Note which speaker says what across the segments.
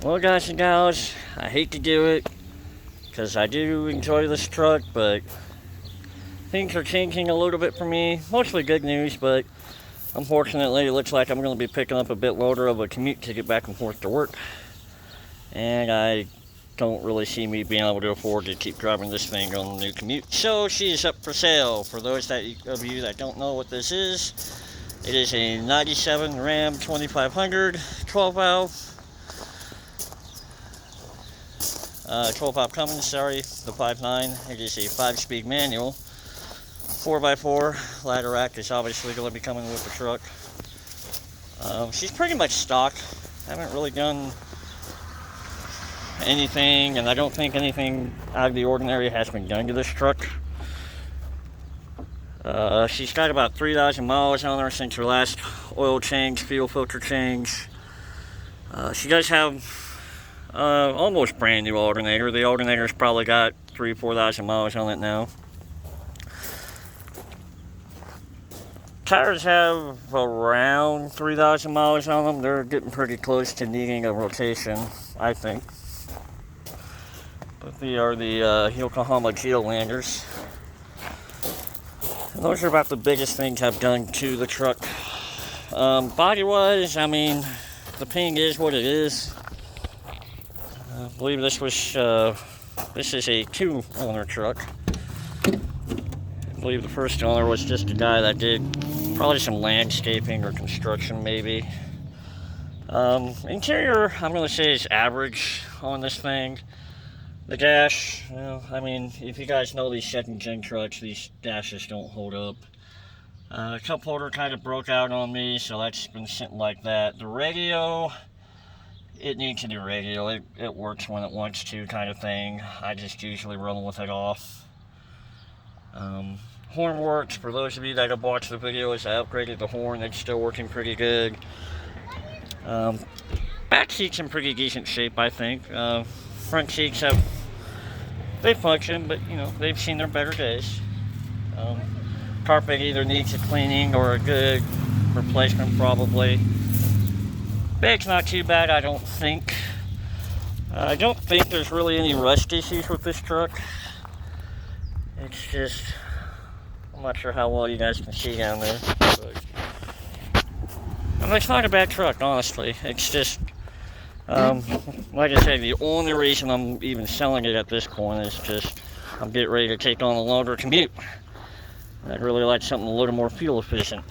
Speaker 1: Well, guys and gals, I hate to do it because I do enjoy this truck, but things are changing a little bit for me. Mostly good news, but unfortunately, it looks like I'm going to be picking up a bit loader of a commute to get back and forth to work. And I don't really see me being able to afford to keep driving this thing on the new commute. So she is up for sale. For those of you that don't know what this is, it is a 97 Ram 2500 12 valve. 12 valve Cummins, sorry, the 5.9. It is a 5-speed manual. 4x4 ladder rack is obviously going to be coming with the truck. She's pretty much stock. Haven't really done anything, and I don't think anything out of the ordinary has been done to this truck. She's got about 3,000 miles on her since her last oil change, fuel filter change. She does have almost brand new alternator. The alternator's probably got 3,000-4,000 miles on it now. Tires have around 3,000 miles on them. They're getting pretty close to needing a rotation, I think. But they are the Yokohama Geolanders. And those are about the biggest things I've done to the truck. Body-wise, I mean, the paint is what it is. I believe this is a 2-owner truck. I believe the first owner was just a guy that did probably some landscaping or construction, maybe. Interior, I'm going to say, is average on this thing. The dash, well, I mean, if you guys know these second-gen trucks, these dashes don't hold up. Cup holder kind of broke out on me, so that's been sitting like that. The radio, it needs a new radio. It works when it wants to, kind of thing. I just usually run with it off. Horn works. For those of you that have watched the videos, I upgraded the horn. It's still working pretty good. Back seat's in pretty decent shape, I think. Front seats they function, but you know, they've seen their better days. Carpet either needs a cleaning or a good replacement, probably. Bag's not too bad, I don't think. I don't think there's really any rust issues with this truck. It's just, I'm not sure how well you guys can see down there, but I mean, it's not a bad truck, honestly. It's just, like I said, the only reason I'm even selling it at this point is just I'm getting ready to take on a longer commute. I'd really like something a little more fuel efficient.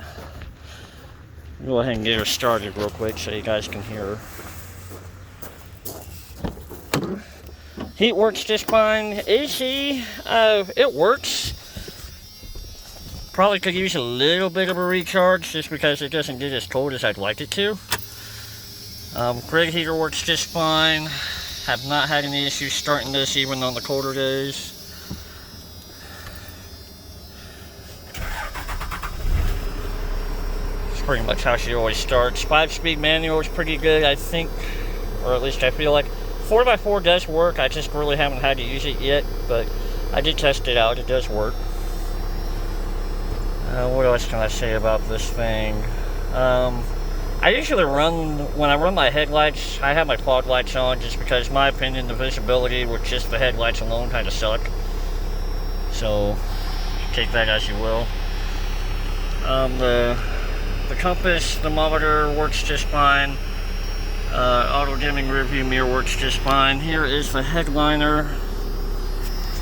Speaker 1: Go ahead and get her started real quick so you guys can hear her. Heat works just fine. AC, it works. Probably could use a little bit of a recharge just because it doesn't get as cold as I'd like it to. Grid heater works just fine. Have not had any issues starting this even on the colder days. It's pretty much how she always starts. 5-speed manual is pretty good, I think, or at least I feel like. 4x4 does work. I just really haven't had to use it yet, but I did test it out. It does work. What else can I say about this thing? I usually when I run my headlights, I have my fog lights on just because, in my opinion, the visibility with just the headlights alone kind of suck. So, take that as you will. The compass thermometer works just fine. Auto dimming rear view mirror works just fine. Here is the headliner.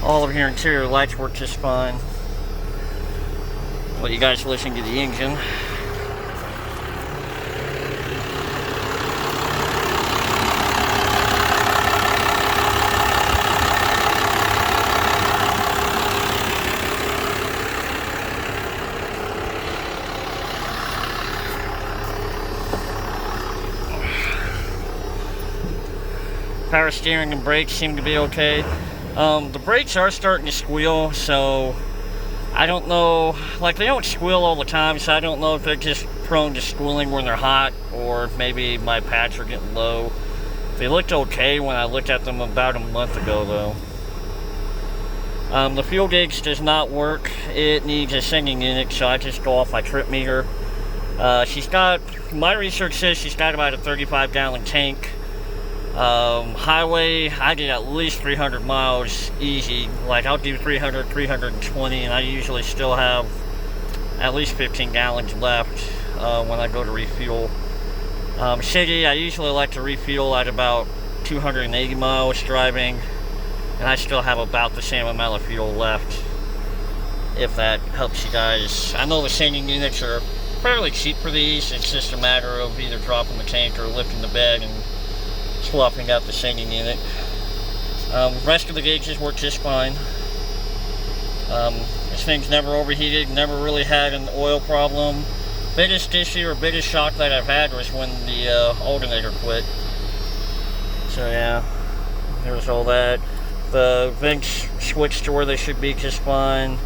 Speaker 1: All of your interior lights work just fine. Let you guys listen to the engine. Power steering and brakes seem to be okay. The brakes are starting to squeal, so I don't know, like, they don't squeal all the time, so I don't know if they're just prone to squealing when they're hot, or maybe my pads are getting low. They looked okay when I looked at them about a month ago, though. The fuel gauge does not work. It needs a singing in it, so I just go off my trip meter. She's got, my research says she's got about a 35-gallon tank. Highway, I get at least 300 miles easy. Like I'll do 300, 320, and I usually still have at least 15 gallons left when I go to refuel. City, I usually like to refuel at about 280 miles driving, and I still have about the same amount of fuel left, if that helps you guys. I know the singing units are fairly cheap for these. It's just a matter of either dropping the tank or lifting the bed and swapping out the singing unit. Rest of the gauges work just fine. This thing's never overheated, never really had an oil problem. Biggest issue or biggest shock that I've had was when the alternator quit. So yeah, there's all that. The vents switched to where they should be just fine.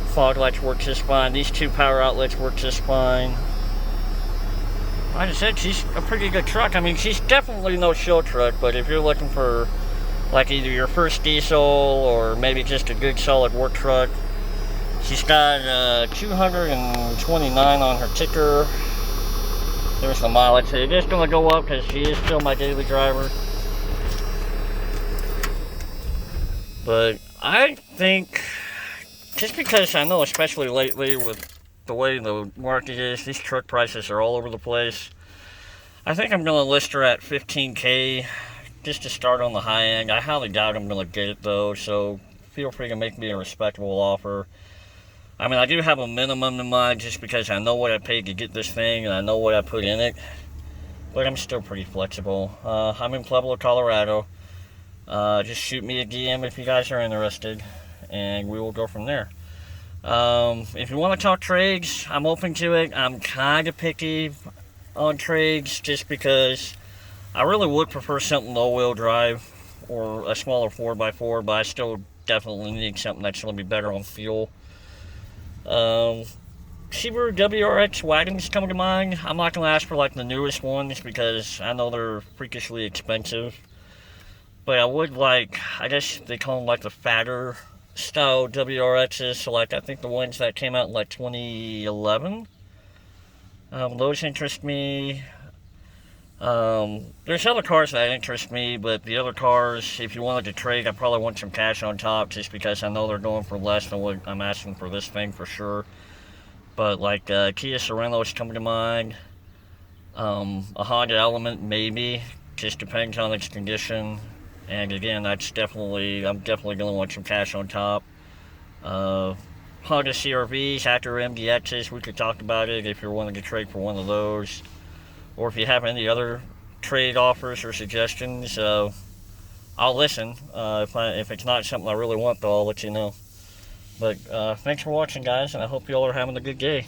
Speaker 1: Fog lights work just fine. These two power outlets work just fine. Like I said, she's a pretty good truck. I mean, she's definitely no show truck, but if you're looking for like either your first diesel or maybe just a good solid work truck, she's got 229 on her ticker. There's the mileage. It is going to go up because she is still my daily driver. But I think, just because I know, especially lately with the way the market is, these truck prices are all over the place. I think I'm going to list her at $15K just to start on the high end. I highly doubt I'm going to get it though, so feel free to make me a respectable offer. I mean, I do have a minimum in mind just because I know what I paid to get this thing and I know what I put in it, but I'm still pretty flexible. I'm in Pueblo, Colorado. Just shoot me a DM if you guys are interested, and we will go from there. If you want to talk trades, I'm open to it. I'm kind of picky on trades just because I really would prefer something all-wheel drive or a smaller 4x4, but I still definitely need something that's going to be better on fuel. Subaru WRX wagons coming to mind. I'm not going to ask for like the newest ones because I know they're freakishly expensive. But I would like, I guess they call them like the fatter style WRXs. So like I think the ones that came out in like 2011. Those interest me. There's other cars that interest me, but the other cars, if you wanted to trade, I probably want some cash on top just because I know they're going for less than what I'm asking for this thing for sure. But like Kia Sorento is coming to mind. A Honda Element maybe, just depends on its condition. And again, I'm definitely going to want some cash on top. Honda CR-Vs, Acura MDXs, we could talk about it if you're wanting to trade for one of those. Or if you have any other trade offers or suggestions, I'll listen. If it's not something I really want, though, I'll let you know. But thanks for watching, guys, and I hope you all are having a good day.